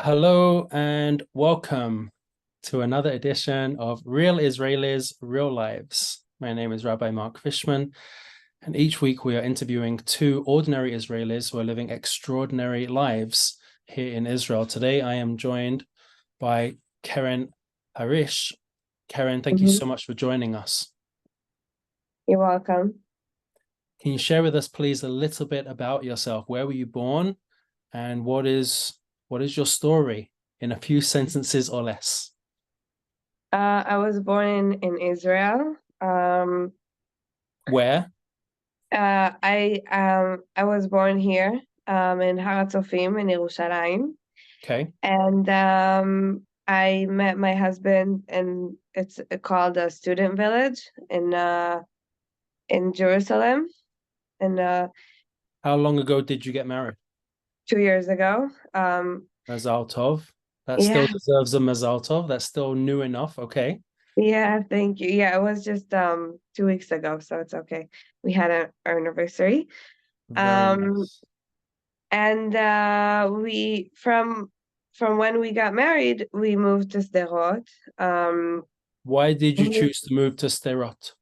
Hello and welcome to another edition of Real Israelis, Real Lives. My name is Rabbi Mark Fishman, and each week we are interviewing two ordinary Israelis who are living extraordinary lives here in Israel. Today I am joined by Keren Harish. Keren, thank you Mhm. so much for joining us. You're welcome. Can you share with us, please, a little bit about yourself? Where were you born, and what is your story in a few sentences or less? I was born in Israel. Where? I was born here in Har HaTzofim in Yerushalayim, Okay. and I met my husband, and it's called a student village in Jerusalem, and How long ago did you get married? 2 years ago. Mazal Tov. That still Yeah, deserves a Mazal Tov. That's still new enough. Okay. yeah, thank you. Yeah, it was just 2 weeks ago, so it's okay. We had our anniversary. Very Um, nice. And we from when we got married, we moved to Sderot. Um, Why did you he- choose to move to Sderot?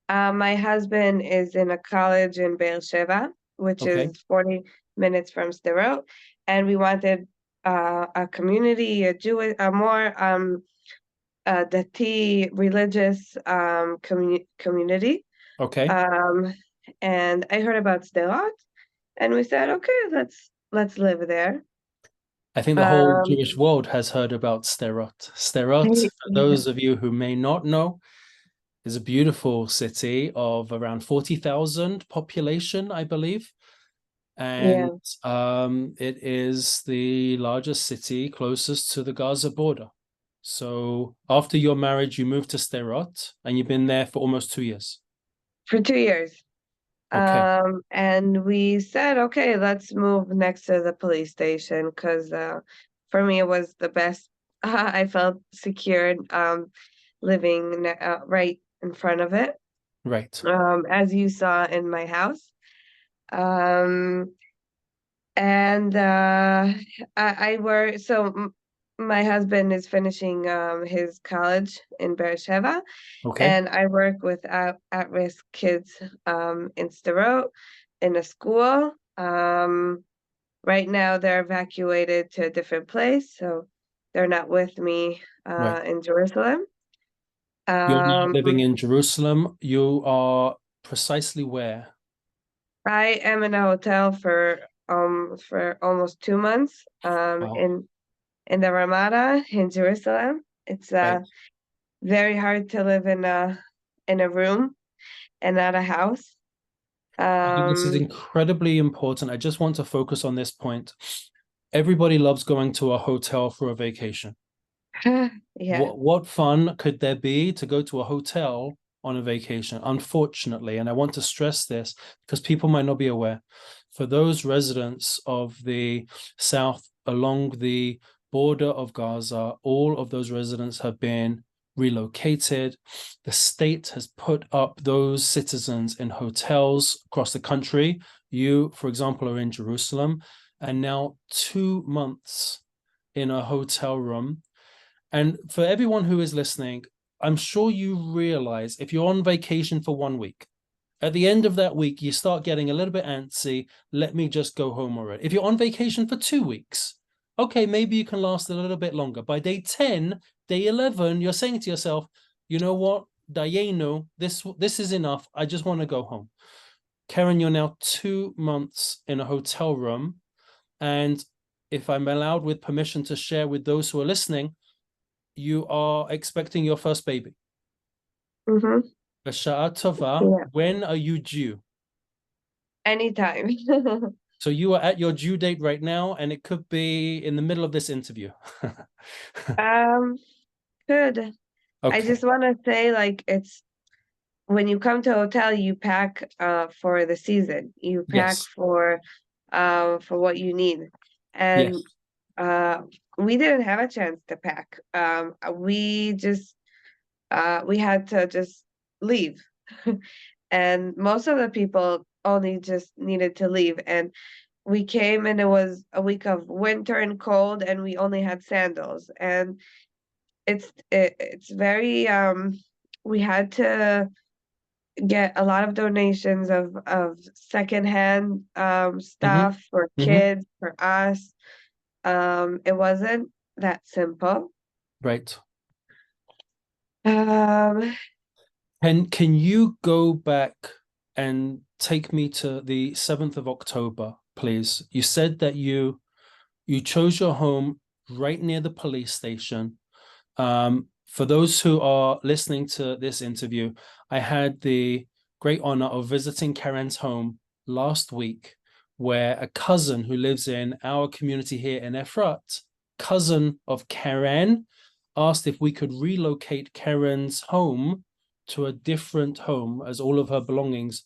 my husband is in a college in Be'er Sheva, which Okay. is 40 minutes from Sderot, and we wanted a community, a more Dati religious community. Okay. Um, and I heard about Sderot, and we said, okay, let's live there. I think the whole Um, Jewish world has heard about Sderot. Sderot, for those of you who may not know, is a beautiful city of around 40,000 population, I believe. And Yeah, it is the largest city closest to the Gaza border. So after your marriage, you moved to Sderot, and you've been there for almost 2 years. for 2 years. Okay, And we said, okay, let's move next to the police station because for me it was the best. I felt secured living right in front of it, right. as you saw in my house. Um, and I work so. My husband is finishing his college in Beersheba, Okay, and I work with at-risk kids in Sderot in a school. Right now, they're evacuated to a different place, so they're not with me right. in Jerusalem. You're now Um, living in Jerusalem. You are precisely where? I am in a hotel for almost 2 months Wow. in the Ramada in Jerusalem. It's Right. very hard to live in a room and not a house. I think this is Um, incredibly important. I just want to focus on this point. Everybody loves going to a hotel for a vacation. yeah. What fun could there be to go to a hotel on a vacation? Unfortunately, and I want to stress this because people might not be aware, for those residents of the south along the border of Gaza, all of those residents have been relocated. The state has put up those citizens in hotels across the country. You, for example, are in Jerusalem, and now 2 months in a hotel room. And for everyone who is listening, I'm sure you realize if you're on vacation for 1 week, at the end of that week, you start getting a little bit antsy. Let me just go home already. If you're on vacation for 2 weeks, okay, maybe you can last a little bit longer. By day 10, day 11, you're saying to yourself, you know what, Dayenu, this is enough. I just want to go home. Keren, you're now 2 months in a hotel room. And if I'm allowed with permission to share with those who are listening, you are expecting your first baby. Hmm. B'sha'a tova, Yeah. when are you due? Anytime. So you are at your due date right now, and it could be in the middle of this interview. Um, Good. I Okay. just want to say, like, it's when you come to a hotel, you pack for the season. You pack Yes. for what you need. And Yes. uh we didn't have a chance to pack. We had to just leave. And most of the people only just needed to leave. And we came and it was a week of winter and cold, and we only had sandals. And it's very we had to get a lot of donations of secondhand Hmm. stuff for Hmm. kids, for us. It wasn't that simple. Right. Um, Can you go back and take me to the 7th of October, please? You said that you chose your home right near the police station. For those who are listening to this interview, I had the great honor of visiting Karen's home last week, where a cousin who lives in our community here in Efrat, cousin of Karen, asked if we could relocate Karen's home to a different home, as all of her belongings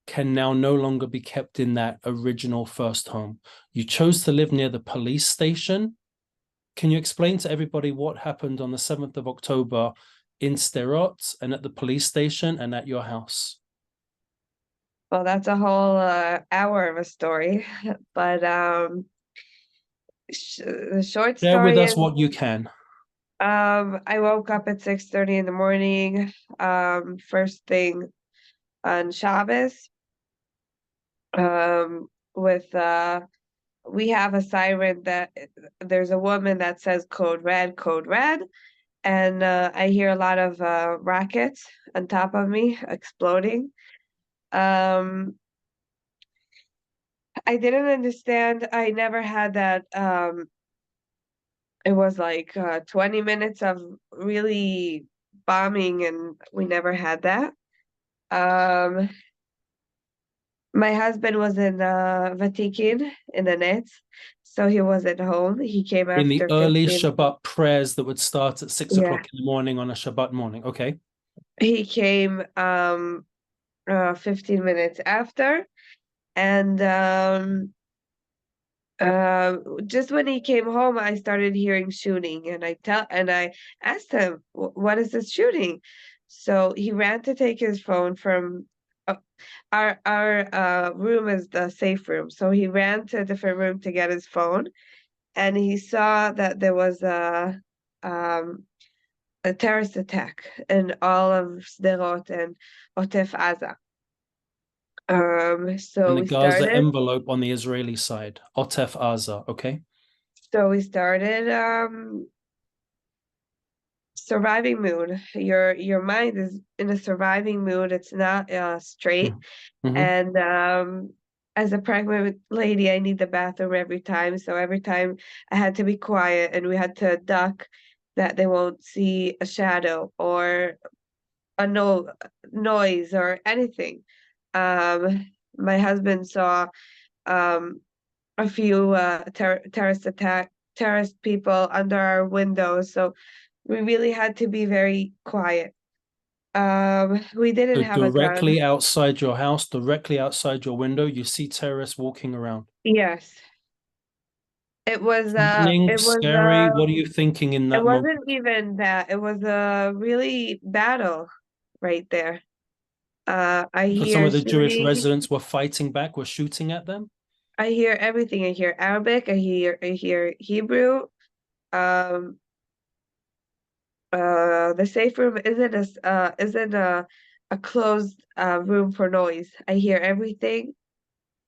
can now no longer be kept in that original first home. You chose to live near the police station. Can you explain to everybody what happened on the 7th of October in Sderot and at the police station and at your house? well, that's a whole hour of a story, but the short Share with story us is, what you can. I woke up at 6:30 in the morning, first thing on Shabbos, with we have a siren that there's a woman that says code red, and I hear a lot of rockets on top of me exploding. Um, I didn't understand. I never had that. It was like 20 minutes of really bombing, and we never had that. Um, my husband was in Vatikin in the Nets, so he wasn't home. He came In the after early 15. Shabbat prayers that would start at 6 Yeah, o'clock in the morning on a Shabbat morning. Okay. he came 15 minutes after, and just when he came home, I started hearing shooting, and I asked him, What is this shooting?" So he ran to take his phone from uh, our room is the safe room. So he ran to a different room to get his phone, and he saw that there was um, a terrorist attack in all of Sderot and Otef Aza. And So the we Gaza started. envelope on the Israeli side, Otef Aza. Okay. So we started surviving mood. Your mind is in a surviving mood. It's not straight. Mm-hmm. And as a pregnant lady, I need the bathroom every time. So every time I had to be quiet, and we had to duck that they won't see a shadow or a noise or anything. My husband saw um a few terrorist people under our windows, so we really had to be very quiet. We didn't So have a gun. directly outside your house, directly outside your window, you see terrorists walking around. Yes. It was Threatening, scary. What are you thinking in it that moment? wasn't even that. It was a really battle right there. I So some hear of the Jewish shooting. residents were fighting back, were shooting at them. I hear everything. I hear Arabic. I hear Hebrew. Um, the safe room isn't a closed room for noise. I hear everything.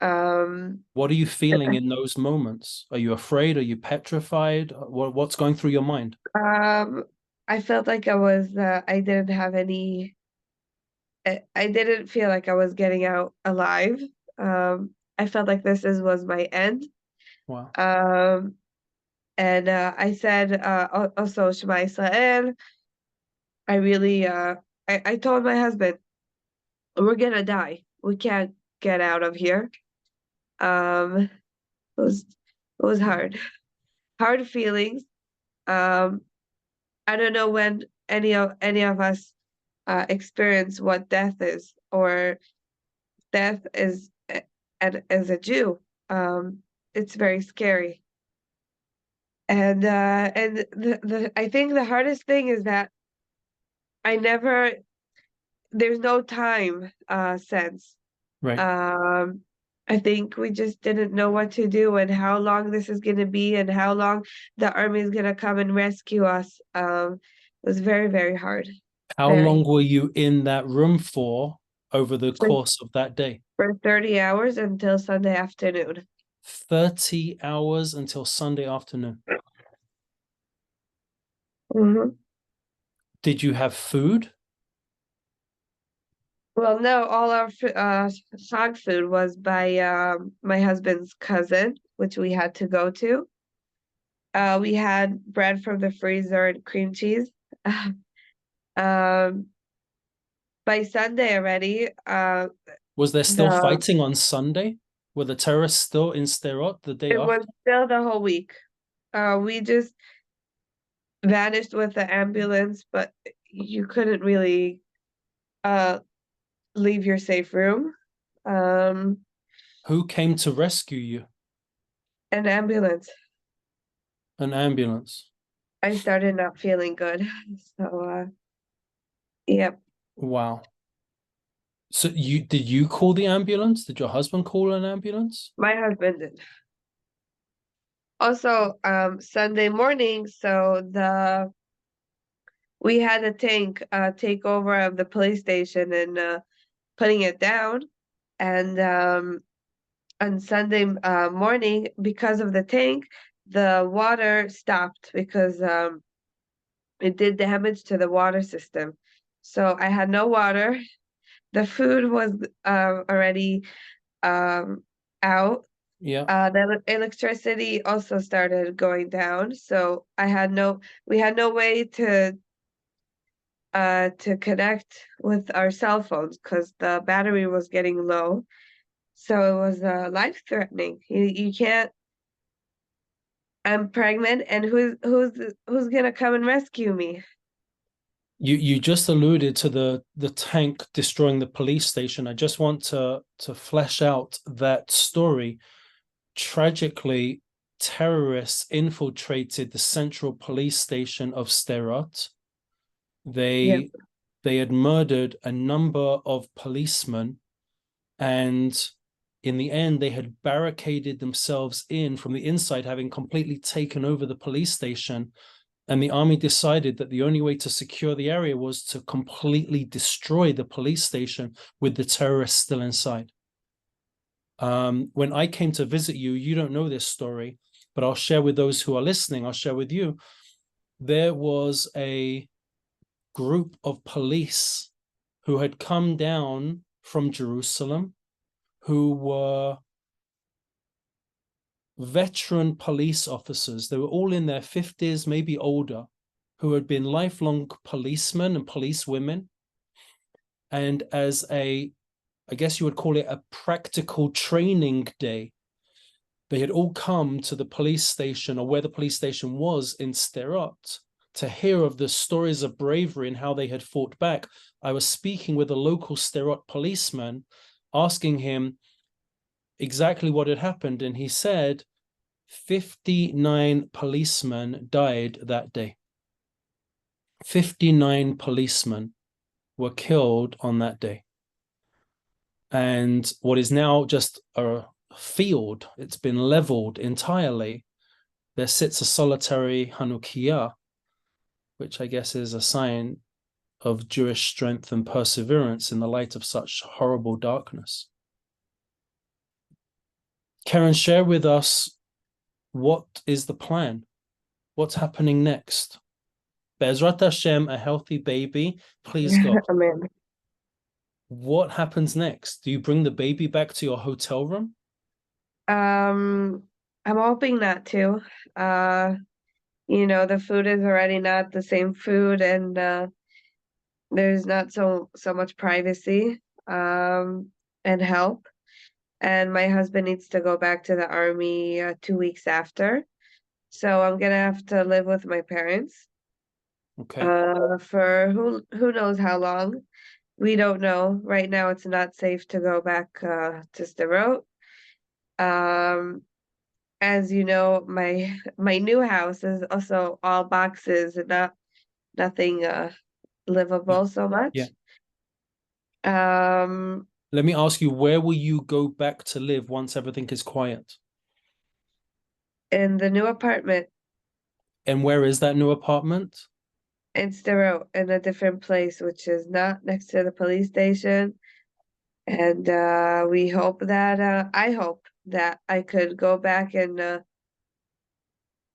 Um, What are you feeling in those moments? Are you afraid? Are you petrified? What's going through your mind? um, I felt like I didn't have any. I didn't feel like I was getting out alive. I felt like was my end. Wow. Um, and I said also Shema Israel. I really I told my husband, we're gonna die. We can't get out of here. It was hard. Hard feelings. Um, I don't know when any of us experience what death is, or death is and as a Jew. It's very scary. And the I think the hardest thing is that I never there's no time sense. Right. Um I think we just didn't know what to do and how long this is going to be and how long the army is going to come and rescue us. It was very, very hard. How long Very. were you in that room for over the For, course of that day? for 30 hours until Sunday afternoon. 30 hours until Sunday afternoon. Hmm. Did you have food? Well, no, all our hog food was by my husband's cousin, which we had to go to. We had bread from the freezer and cream cheese. Um, by Sunday already, Was there still the fighting on Sunday? Were the terrorists still in Sderot the day it was after? still the whole week. We just vanished with the ambulance, but you couldn't really uh leave your safe room. Um, Who came to rescue you? an ambulance. An ambulance. I started not feeling good. So yep, Wow. So you call the ambulance? Did your husband call an ambulance? my husband did. Also, Sunday morning, so the we had a tank takeover of the police station and putting it down. And on Sunday morning, because of the tank, the water stopped because it did damage to the water system. So I had no water. The food was already um, out. Yeah. The electricity also started going down. So we had no way to connect with our cell phones because the battery was getting low. So it was life threatening. You can't. I'm pregnant, and who's gonna come and rescue me? You just alluded to the tank destroying the police station. I just want to flesh out that story. Tragically, terrorists infiltrated the central police station of Sderot. Yeah, They had murdered a number of policemen, and in the end, they had barricaded themselves in from the inside, having completely taken over the police station. And the army decided that the only way to secure the area was to completely destroy the police station with the terrorists still inside. When I came to visit you, you don't know this story, but I'll share with those who are listening, I'll share with you. There was a group of police who had come down from Jerusalem, who were veteran police officers. They were all in their 50s, maybe older, who had been lifelong policemen and policewomen. And as I guess you would call it a practical training day, they had all come to the police station, or where the police station was in Sderot, to hear of the stories of bravery and how they had fought back. I was speaking with a local Sderot policeman, asking him exactly what had happened, and he said 59 policemen died that day. 59 policemen were killed on that day. And what is now just a field, it's been leveled entirely. There sits a solitary Hanukkah, which I guess is a sign of Jewish strength and perseverance in the light of such horrible darkness. Karen, share with us, what is the plan? What's happening next? Be'ezrat Hashem, a healthy baby, please God. Amen. What happens next? Do you bring the baby back to your hotel room? Um, I'm hoping not to. Uh, the food is already not the same food, and there's not so much privacy and help. And my husband needs to go back to the army 2 weeks after. So I'm gonna have to live with my parents Okay. for who knows how long. We don't know. Right now it's not safe to go back to Sderot. Um, as you know, my new house is also all boxes and nothing Yeah. livable so Yeah. much. Um, Let me ask you, where will you go back to live once everything is quiet? in the new apartment And where is that new apartment? in Sderot, in a different place, which is not next to the police station. And we hope that I hope that I could go back and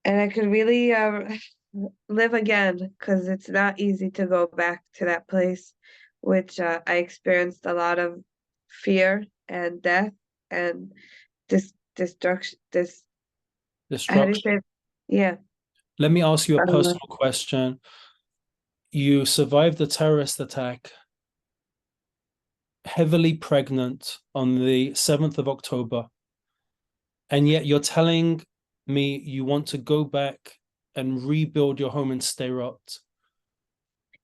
I could really live again, because it's not easy to go back to that place, which I experienced a lot of fear and death and destruction. How do you say Destruction. it? Yeah. Let me ask you a Uh, personal question. You survived the terrorist attack, heavily pregnant on the 7th of October, and yet you're telling me you want to go back and rebuild your home in Sderot.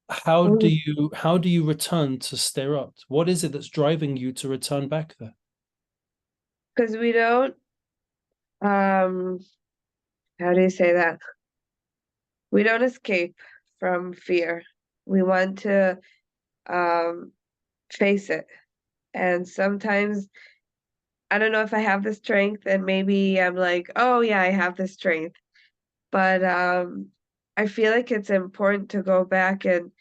How do you return to Sderot? What is it that's driving you to return back there? because we don't, um, how do you say that? We don't escape from fear. We want to um, face it. And sometimes I don't know if I have the strength, and maybe I'm like, oh yeah, I have the strength. But I feel like it's important to go back and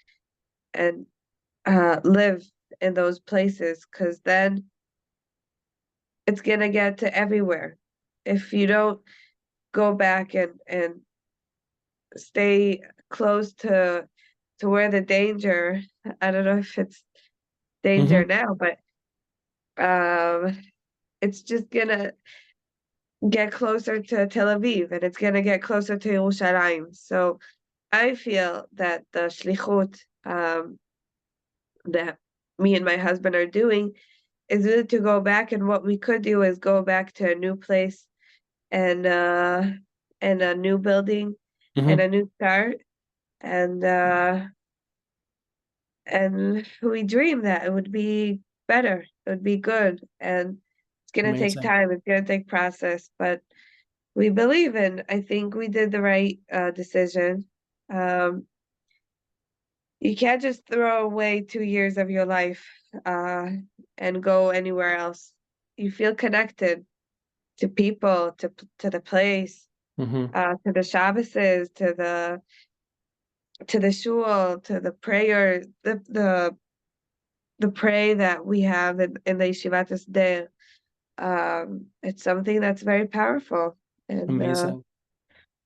live in those places, because then it's gonna get to everywhere. If you don't go back and stay close to where the danger, I don't know if it's danger Mhm. now, but it's just gonna get closer to Tel Aviv, and it's gonna get closer to Yerushalayim. So I feel that the shlichut that me and my husband are doing is really to go back, and what we could do is go back to a new place and and a new building and a Mhm. new start, and and we dream that it would be better, it would be good, and it's gonna take Amazing. time, it's gonna take process, but we believe in. I think we did the right decision. Um, you can't just throw away 2 years of your life uh, and go anywhere else. You feel connected to people, to the place, Mhm. to the Shabbases, to the shul, to the prayer, the pray that we have in the Yeshivat Sder. It's something that's very powerful, and Amazing.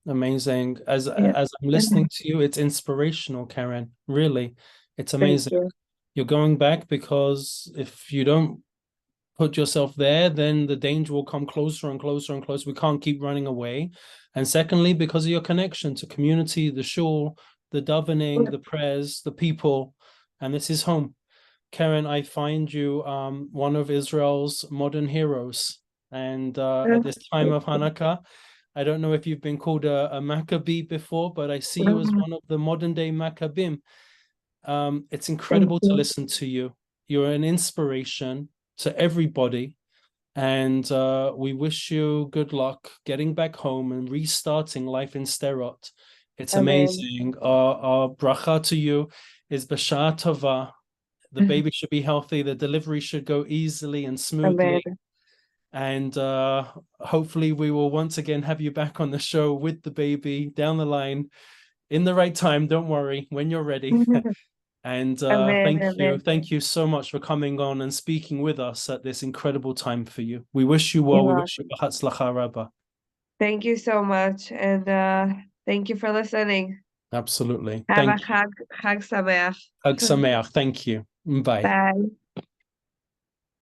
Amazing. yeah. As I'm listening to you, it's inspirational, Karen. Really, it's Thank amazing. you. You're going back because if you don't put yourself there, then the danger will come closer and closer and closer. We can't keep running away. And secondly, because of your connection to community, the shul, the davening, the prayers, the people, and this is home. Karen, I find you one of Israel's modern heroes. And at this time of Hanukkah, I don't know if you've been called a Maccabee before, but I see you as one of the modern day Maccabim. It's Thank incredible to you. listen to you. You're an inspiration to everybody. And we wish you good luck getting back home and restarting life in Sderot. It's Amen. amazing. Our bracha to you is B'shah Tova. The baby should be healthy. The delivery should go easily and Amen. smoothly. And hopefully, we will once again have you back on the show with the baby down the line in the right time. Don't worry, when you're ready. And Amen. Amen. thank you so much for coming on and speaking with us at this incredible time for you. We wish you well. You're We wish you welcome. Hatzlacha Rabba. Thank you so much, and thank you for listening. Absolutely. Have a Thank you. Chag Sameach. Hag Sameach. Thank you. Bye. Bye.